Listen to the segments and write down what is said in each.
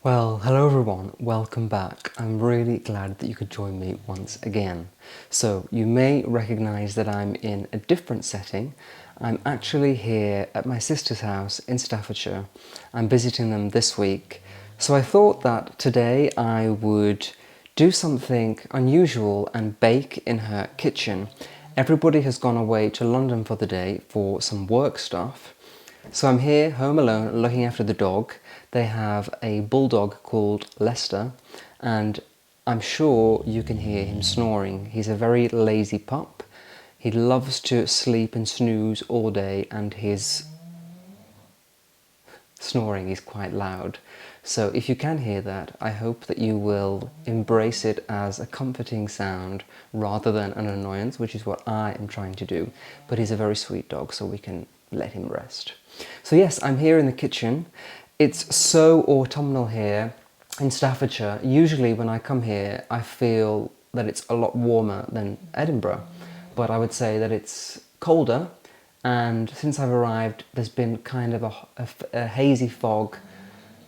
Well, hello everyone, welcome back. I'm really glad that you could join me once again. So, you may recognise that I'm in a different setting. I'm actually here at my sister's house in Staffordshire. I'm visiting them this week. So I thought that today I would do something unusual and bake in her kitchen. Everybody has gone away to London for the day for some work stuff. So I'm here, home alone, looking after the dog. They have a bulldog called Lester, and I'm sure you can hear him snoring. He's a very lazy pup. He loves to sleep and snooze all day, and his snoring is quite loud. So if you can hear that, I hope that you will embrace it as a comforting sound rather than an annoyance, which is what I am trying to do. But he's a very sweet dog, so we can let him rest. So yes, I'm here in the kitchen. It's so autumnal here in Staffordshire. Usually when I come here, I feel that it's a lot warmer than Edinburgh, but I would say that it's colder. And since I've arrived, there's been kind of a hazy fog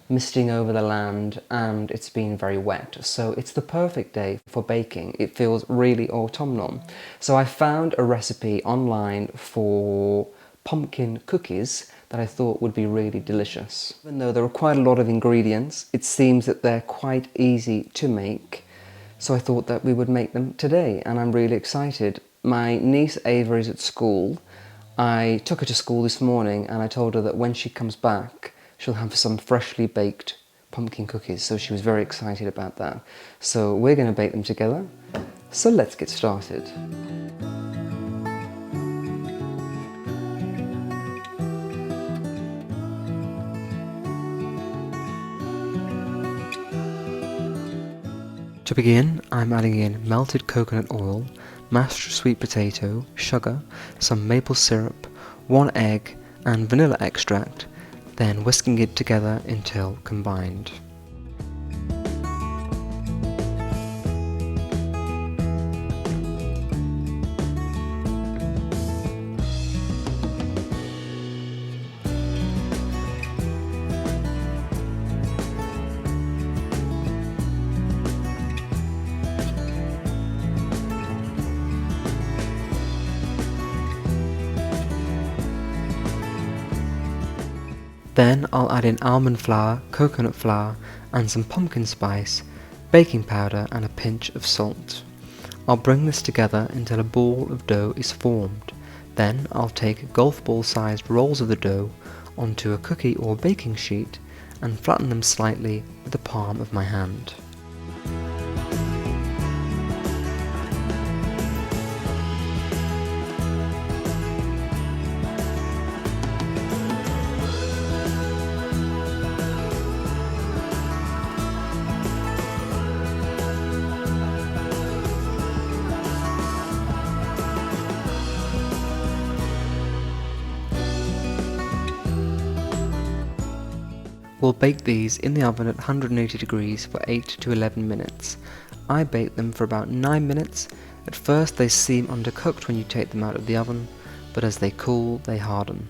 misting over the land, and it's been very wet. So it's the perfect day for baking. It feels really autumnal. So I found a recipe online for pumpkin cookies that I thought would be really delicious. Even though there are quite a lot of ingredients, it seems that they're quite easy to make. So I thought that we would make them today, and I'm really excited. My niece Ava is at school. I took her to school this morning and I told her that when she comes back, she'll have some freshly baked pumpkin cookies. So she was very excited about that. So we're going to bake them together. So let's get started. To begin, I'm adding in melted coconut oil, mashed sweet potato, sugar, some maple syrup, 1 egg and vanilla extract, then whisking it together until combined. Then I'll add in almond flour, coconut flour and some pumpkin spice, baking powder and a pinch of salt. I'll bring this together until a ball of dough is formed. Then I'll take golf ball sized rolls of the dough onto a cookie or baking sheet and flatten them slightly with the palm of my hand. We'll bake these in the oven at 180 degrees for 8 to 11 minutes. I bake them for about 9 minutes. At first they seem undercooked when you take them out of the oven, but as they cool they harden.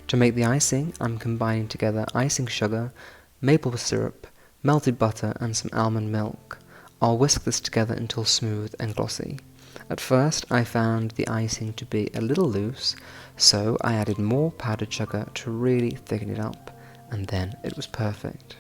To make the icing, I'm combining together icing sugar, maple syrup, melted butter and some almond milk. I'll whisk this together until smooth and glossy. At first I found the icing to be a little loose, so I added more powdered sugar to really thicken it up. And then it was perfect.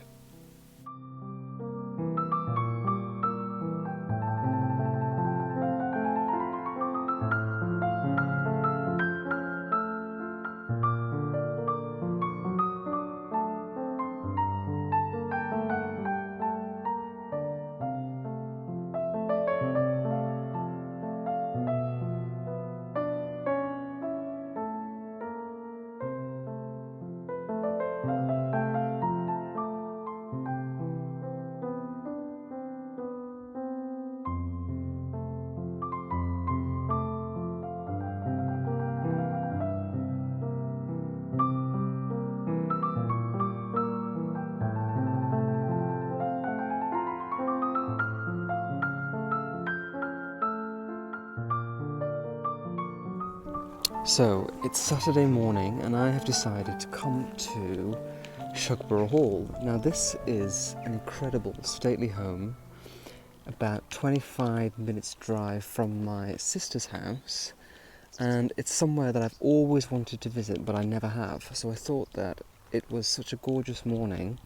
So, it's Saturday morning and I have decided to come to Shugborough Hall. Now this is an incredible stately home, about 25 minutes drive from my sister's house, and it's somewhere that I've always wanted to visit but I never have. So I thought that it was such a gorgeous morning.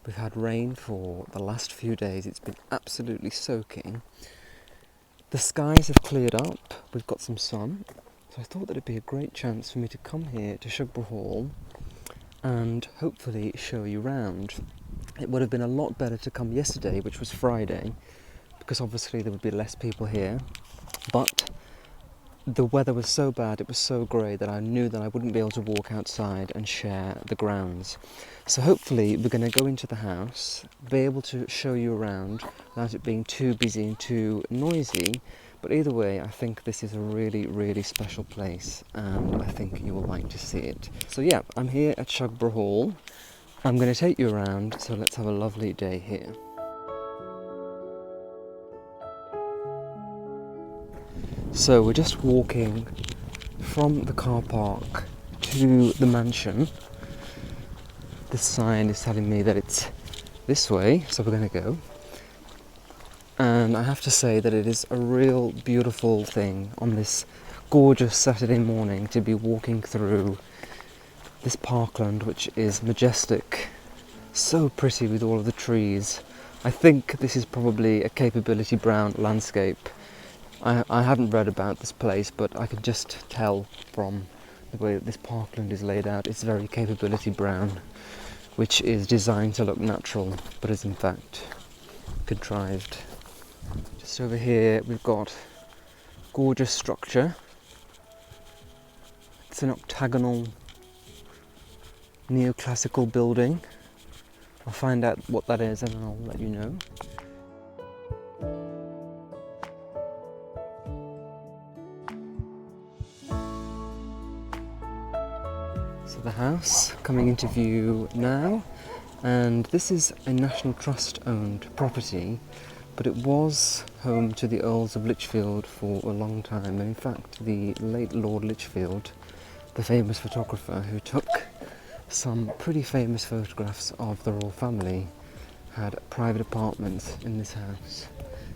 We've had rain for the last few days, it's been absolutely soaking. The skies have cleared up, we've got some sun, so I thought that it'd be a great chance for me to come here to Shugborough Hall and hopefully show you round. It would have been a lot better to come yesterday, which was Friday, because obviously there would be less people here, but the weather was so bad, it was so grey, that I knew that I wouldn't be able to walk outside and share the grounds. So hopefully we're going to go into the house, be able to show you around without it being too busy and too noisy. But either way, I think this is a really, really special place, and I think you will like to see it. So yeah, I'm here at Shugborough Hall. I'm going to take you around, so let's have a lovely day here. So we're just walking from the car park to the mansion. This sign is telling me that it's this way, so we're going to go. And I have to say that it is a real beautiful thing on this gorgeous Saturday morning to be walking through this parkland, which is majestic, so pretty with all of the trees. I think this is probably a Capability Brown landscape. I haven't read about this place, but I can just tell from the way that this parkland is laid out. It's very Capability Brown, which is designed to look natural, but is in fact contrived. Just over here we've got gorgeous structure. It's an octagonal neoclassical building. I'll find out what that is and I'll let you know. So the house coming into view now, and this is a National Trust owned property, but it was home to the Earls of Lichfield for a long time, and in fact the late Lord Lichfield, the famous photographer who took some pretty famous photographs of the royal family, had private apartments in this house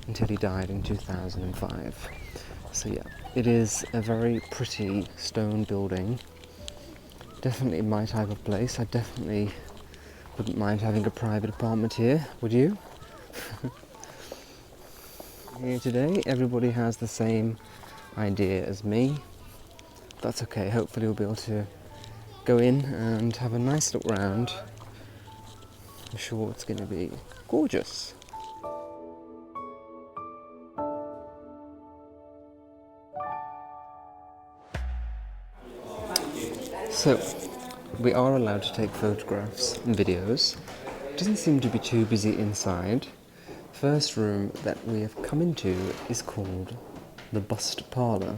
until he died in 2005. So yeah, it is a very pretty stone building. Definitely my type of place. I definitely wouldn't mind having a private apartment here, would you? Here today, everybody has the same idea as me. That's okay, hopefully we'll be able to go in and have a nice look round. I'm sure it's going to be gorgeous. So, we are allowed to take photographs and videos. It doesn't seem to be too busy inside. First room that we have come into is called the Bust Parlour,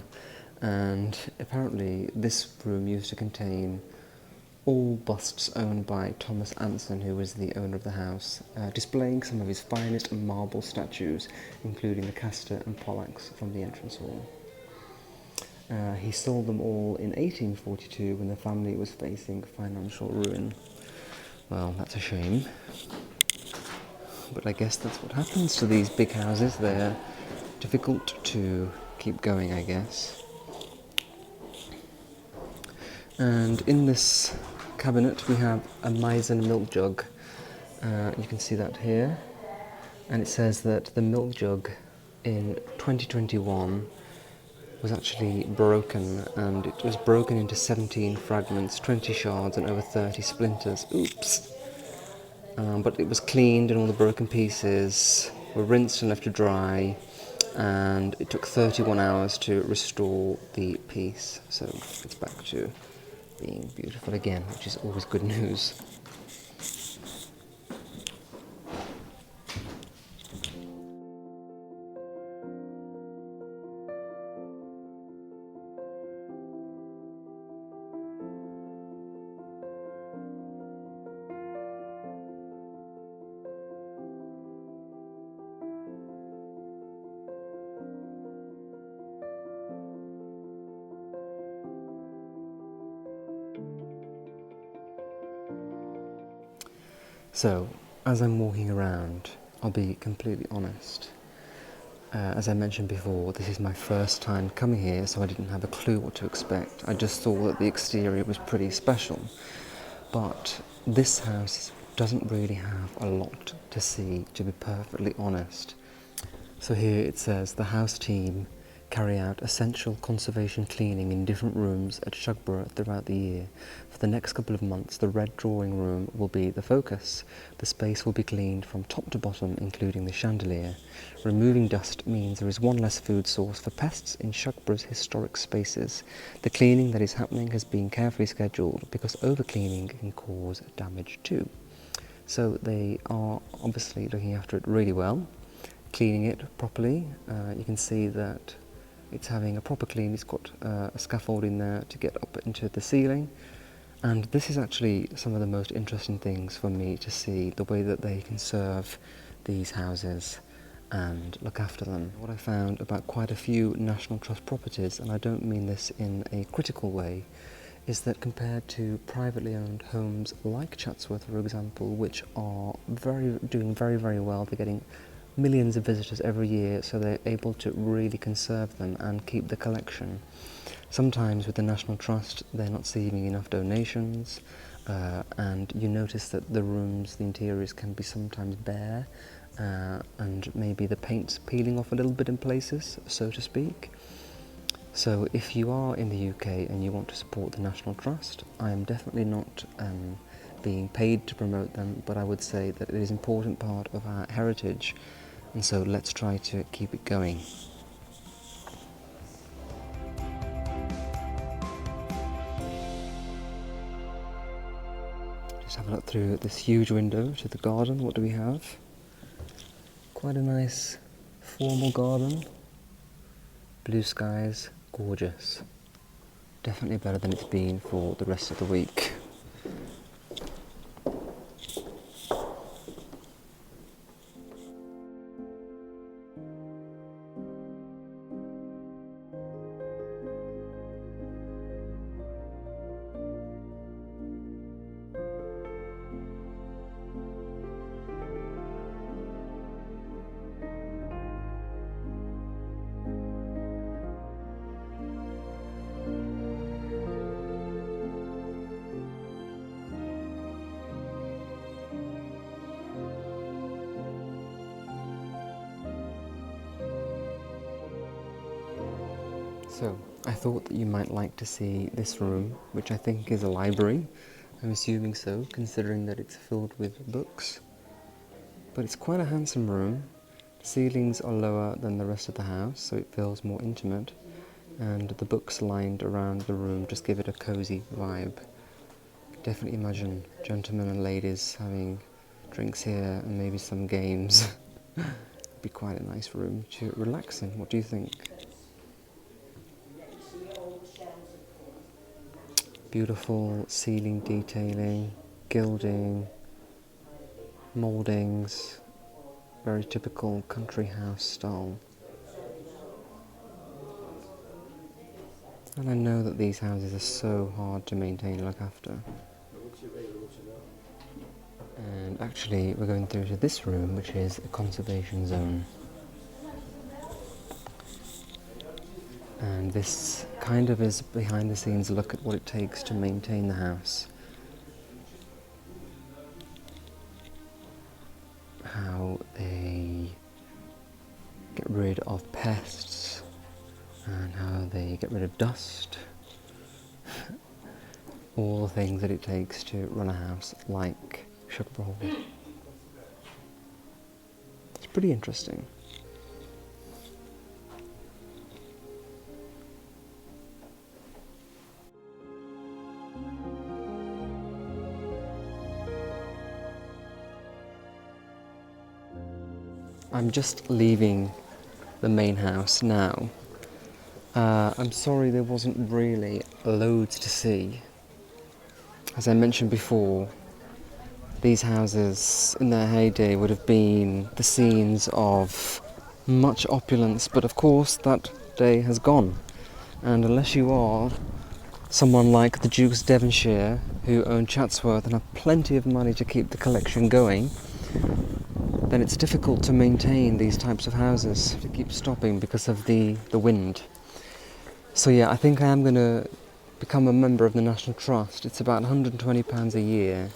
and apparently this room used to contain all busts owned by Thomas Anson, who was the owner of the house, displaying some of his finest marble statues, including the Castor and Pollux from the entrance hall. He sold them all in 1842 when the family was facing financial ruin. Well, that's a shame. But I guess that's what happens to these big houses. They're difficult to keep going, I guess. And in this cabinet we have a Meissen milk jug. You can see that here. And it says that the milk jug in 2021 was actually broken, and it was broken into 17 fragments, 20 shards and over 30 splinters. Oops! But it was cleaned and all the broken pieces were rinsed and left to dry, and it took 31 hours to restore the piece. So it's back to being beautiful again, which is always good news. So, as I'm walking around, I'll be completely honest. As I mentioned before, this is my first time coming here, so I didn't have a clue what to expect. I just thought that the exterior was pretty special. But this house doesn't really have a lot to see, to be perfectly honest. So here it says the house team carry out essential conservation cleaning in different rooms at Shugborough throughout the year. For the next couple of months, the red drawing room will be the focus. The space will be cleaned from top to bottom, including the chandelier. Removing dust means there is one less food source for pests in Shugborough's historic spaces. The cleaning that is happening has been carefully scheduled because over-cleaning can cause damage too. So they are obviously looking after it really well, cleaning it properly. You can see that it's having a proper clean. It's got a scaffold in there to get up into the ceiling. And this is actually some of the most interesting things for me to see, the way that they conserve these houses and look after them. What I found about quite a few National Trust properties, and I don't mean this in a critical way, is that compared to privately owned homes like Chatsworth, for example, which are doing very well, they're getting millions of visitors every year, so they're able to really conserve them and keep the collection. Sometimes with the National Trust, they're not receiving enough donations, and you notice that the rooms, the interiors can be sometimes bare, and maybe the paint's peeling off a little bit in places, so to speak. So if you are in the UK and you want to support the National Trust, I am definitely not being paid to promote them, but I would say that it is an important part of our heritage, and so let's try to keep it going. Just have a look through this huge window to the garden. What do we have? Quite a nice formal garden. Blue skies, gorgeous. Definitely better than it's been for the rest of the week. So, I thought that you might like to see this room, which I think is a library. I'm assuming so, considering that it's filled with books. But it's quite a handsome room. The ceilings are lower than the rest of the house, so it feels more intimate. And the books lined around the room just give it a cosy vibe. Definitely imagine gentlemen and ladies having drinks here and maybe some games. It'd be quite a nice room to relax in. What do you think? Beautiful ceiling detailing, gilding, mouldings, very typical country house style. And I know that these houses are so hard to maintain and look after. And actually we're going through to this room, which is a conservation zone. And this kind of is behind the scenes look at what it takes to maintain the house. How they get rid of pests and how they get rid of dust. All the things that it takes to run a house like Shugborough Hall. It's pretty interesting. I'm just leaving the main house now. I'm sorry there wasn't really loads to see. As I mentioned before, these houses in their heyday would have been the scenes of much opulence, but of course that day has gone. And unless you are someone like the Dukes of Devonshire, who own Chatsworth and have plenty of money to keep the collection going, then it's difficult to maintain these types of houses, to keep stopping because of the wind. So yeah, I think I am going to become a member of the National Trust. It's about £120 a year,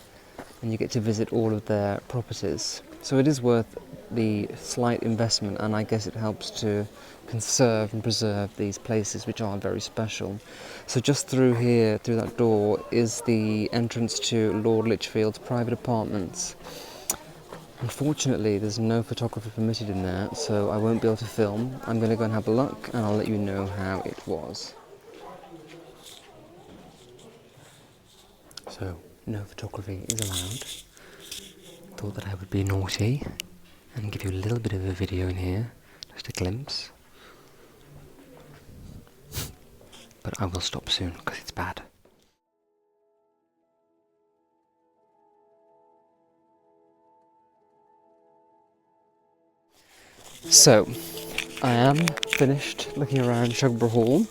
and you get to visit all of their properties. So it is worth the slight investment, and I guess it helps to conserve and preserve these places which are very special. So just through here, through that door, is the entrance to Lord Lichfield's private apartments. Unfortunately, there's no photography permitted in there, so I won't be able to film. I'm going to go and have a look, and I'll let you know how it was. So, no photography is allowed. Thought that I would be naughty and give you a little bit of a video in here, just a glimpse. But I will stop soon, because it's bad. So, I am finished looking around Shugborough Hall.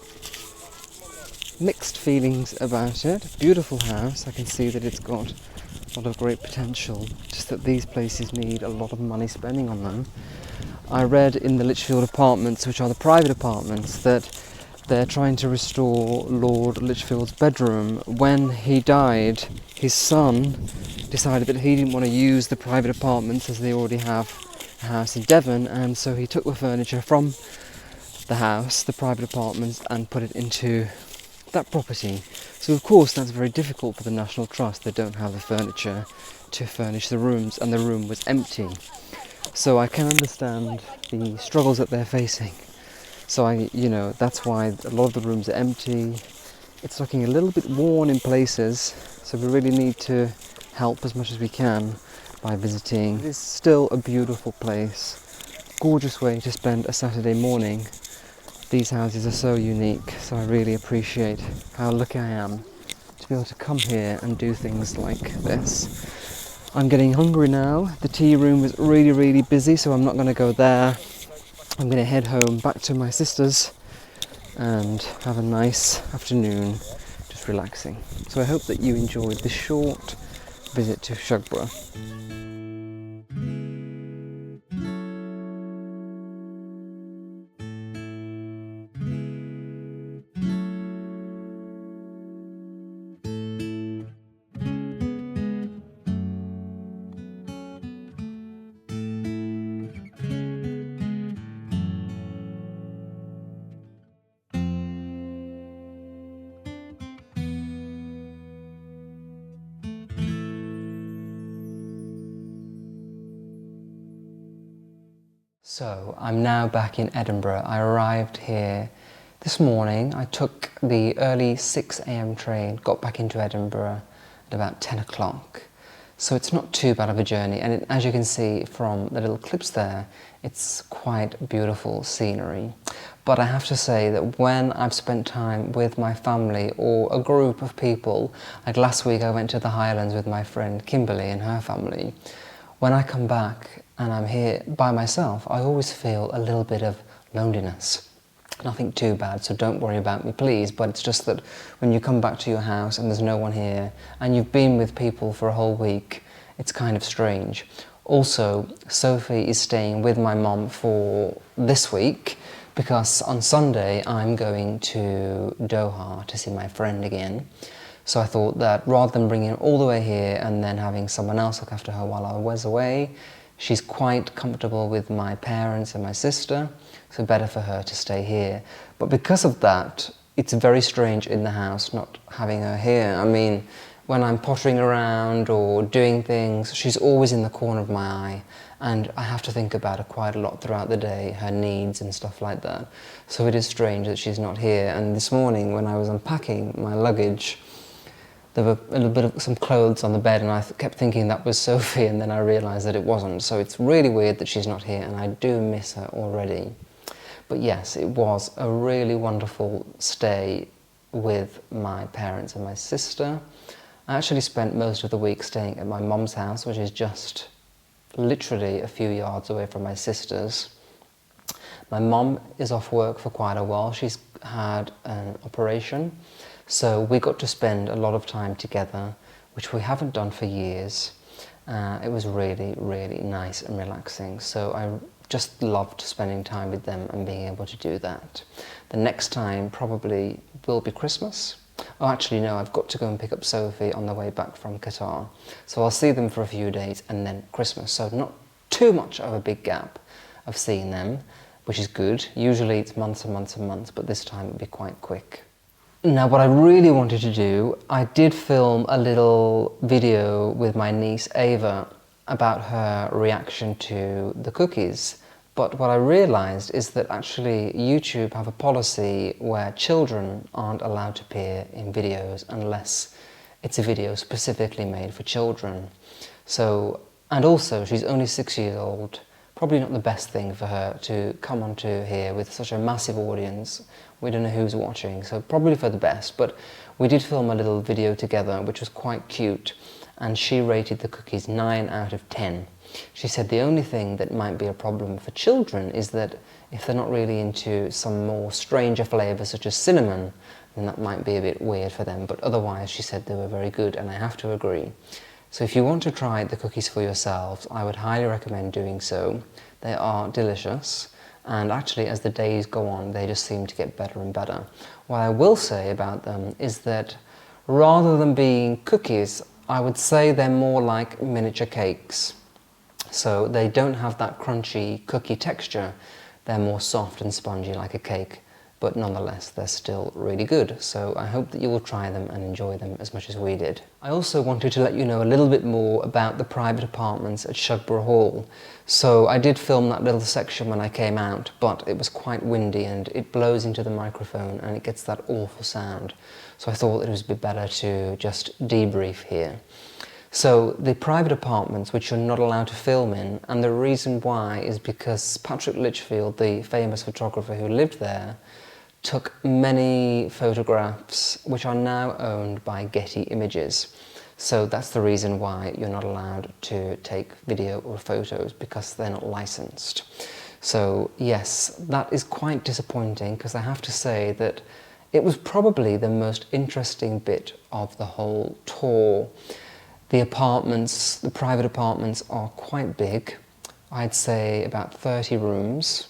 Mixed feelings about it. Beautiful house. I can see that it's got a lot of great potential, just that these places need a lot of money spending on them. I read in the Lichfield apartments, which are the private apartments, that they're trying to restore Lord Lichfield's bedroom. When he died, his son decided that he didn't want to use the private apartments as they already have a house in Devon, and so he took the furniture from the house, the private apartments, and put it into that property. So of course that's very difficult for the National Trust. They don't have the furniture to furnish the rooms, and the room was empty. So I can understand the struggles that they're facing. So that's why a lot of the rooms are empty. It's looking a little bit worn in places, so we really need to help as much as we can by visiting. It is still a beautiful place. Gorgeous way to spend a Saturday morning. These houses are so unique, so I really appreciate how lucky I am to be able to come here and do things like this. I'm getting hungry now. The tea room is really, really busy, so I'm not going to go there. I'm going to head home back to my sister's and have a nice afternoon just relaxing. So I hope that you enjoyed this short visit to Shugborough. So I'm now back in Edinburgh. I arrived here this morning. I took the early 6 a.m. train, got back into Edinburgh at about 10 o'clock. So it's not too bad of a journey, and as you can see from the little clips there, it's quite beautiful scenery. But I have to say that when I've spent time with my family or a group of people, like last week I went to the Highlands with my friend Kimberly and her family, when I come back and I'm here by myself, I always feel a little bit of loneliness. Nothing too bad, so don't worry about me, please, but it's just that when you come back to your house and there's no one here, and you've been with people for a whole week, it's kind of strange. Also, Sophie is staying with my mum for this week, because on Sunday I'm going to Doha to see my friend again. So I thought that rather than bringing her all the way here and then having someone else look after her while I was away, she's quite comfortable with my parents and my sister, so better for her to stay here. But because of that, it's very strange in the house not having her here. I mean, when I'm pottering around or doing things, she's always in the corner of my eye, and I have to think about her quite a lot throughout the day, her needs and stuff like that. So it is strange that she's not here. And this morning when I was unpacking my luggage, there were a little bit of some clothes on the bed, and I kept thinking that was Sophie, and then I realised that it wasn't. So it's really weird that she's not here, and I do miss her already. But yes, it was a really wonderful stay with my parents and my sister. I actually spent most of the week staying at my mum's house, which is just literally a few yards away from my sister's. My mum is off work for quite a while. She's had an operation, So we got to spend a lot of time together, which we haven't done for years. It was really, really nice and relaxing. So I just loved spending time with them and being able to do that. The next time probably will be Christmas. Oh, actually no, I've got to go and pick up Sophie on the way back from Qatar. So I'll see them for a few days and then Christmas. So not too much of a big gap of seeing them, which is good. Usually it's months and months and months, but this time it'll be quite quick. Now, what I really wanted to do, I did film a little video with my niece Ava about her reaction to the cookies. But what I realised is that actually YouTube have a policy where children aren't allowed to appear in videos unless it's a video specifically made for children. So, and also she's only 6 years old. Probably not the best thing for her to come onto here with such a massive audience. We don't know who's watching, so probably for the best. But we did film a little video together, which was quite cute, and she rated the cookies 9 out of 10. She said the only thing that might be a problem for children is that if they're not really into some more stranger flavours such as cinnamon, then that might be a bit weird for them. But otherwise, she said they were very good, and I have to agree. So if you want to try the cookies for yourselves, I would highly recommend doing so. They are delicious, and actually as the days go on, they just seem to get better and better. What I will say about them is that rather than being cookies, I would say they're more like miniature cakes. So they don't have that crunchy cookie texture, they're more soft and spongy like a cake. But nonetheless, they're still really good. So I hope that you will try them and enjoy them as much as we did. I also wanted to let you know a little bit more about the private apartments at Shugborough Hall. So I did film that little section when I came out, but it was quite windy and it blows into the microphone and it gets that awful sound. So I thought it was a bit better to just debrief here. So the private apartments, which you're not allowed to film in, and the reason why is because Patrick Litchfield, the famous photographer who lived there, took many photographs which are now owned by Getty Images. So that's the reason why you're not allowed to take video or photos, because they're not licensed. So yes, that is quite disappointing, because I have to say that it was probably the most interesting bit of the whole tour. The apartments, the private apartments, are quite big. I'd say about 30 rooms.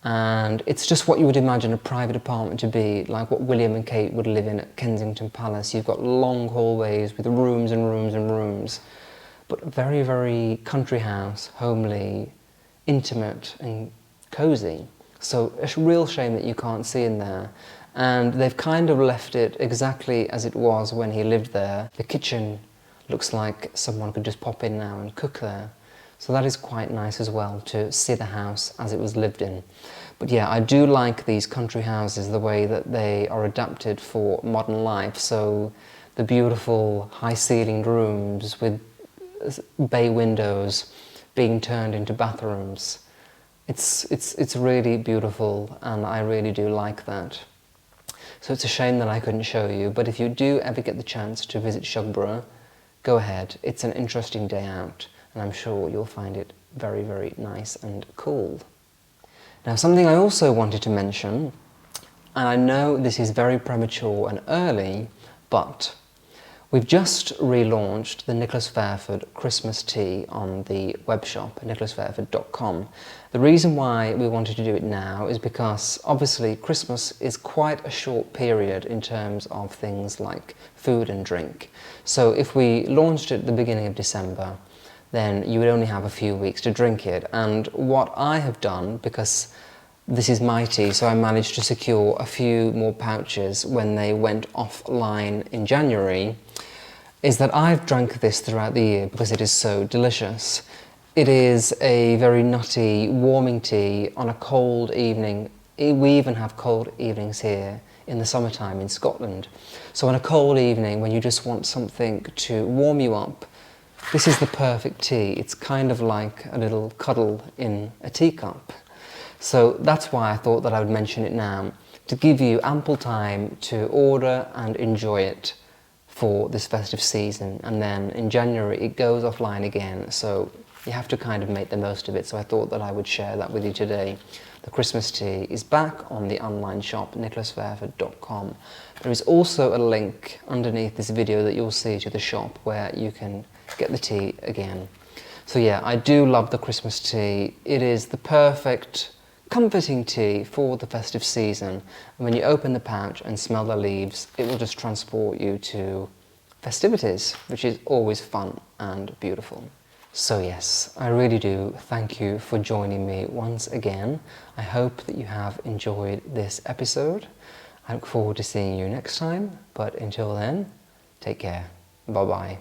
And it's just what you would imagine a private apartment to be, like what William and Kate would live in at Kensington Palace. You've got long hallways with rooms and rooms and rooms, but very, very country house, homely, intimate and cosy. So it's a real shame that you can't see in there. And they've kind of left it exactly as it was when he lived there. The kitchen looks like someone could just pop in now and cook there. So that is quite nice as well, to see the house as it was lived in. But yeah, I do like these country houses, the way that they are adapted for modern life. So the beautiful high-ceilinged rooms with bay windows being turned into bathrooms. It's really beautiful, and I really do like that. So it's a shame that I couldn't show you, but if you do ever get the chance to visit Shugborough, go ahead. It's an interesting day out, and I'm sure you'll find it very, very nice and cool. Now, something I also wanted to mention, and I know this is very premature and early, but we've just relaunched the Nicolas Fairford Christmas tea on the web shop, nicolasfairford.com. The reason why we wanted to do it now is because obviously Christmas is quite a short period in terms of things like food and drink. So if we launched it at the beginning of December, then you would only have a few weeks to drink it. And what I have done, because this is my tea, so I managed to secure a few more pouches when they went offline in January, is that I've drank this throughout the year because it is so delicious. It is a very nutty, warming tea on a cold evening. We even have cold evenings here in the summertime in Scotland. So on a cold evening when you just want something to warm you up, this is the perfect tea. It's kind of like a little cuddle in a teacup. So that's why I thought that I would mention it now, to give you ample time to order and enjoy it for this festive season. And then in January it goes offline again, so you have to kind of make the most of it, so I thought that I would share that with you today. The Christmas tea is back on the online shop, nicolasfairford.com. There is also a link underneath this video that you'll see to the shop where you can get the tea again. So yeah, I do love the Christmas tea. It is the perfect comforting tea for the festive season. And when you open the pouch and smell the leaves, it will just transport you to festivities, which is always fun and beautiful. So yes, I really do thank you for joining me once again. I hope that you have enjoyed this episode. I look forward to seeing you next time, but until then, take care. Bye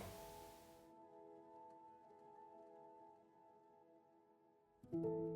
bye.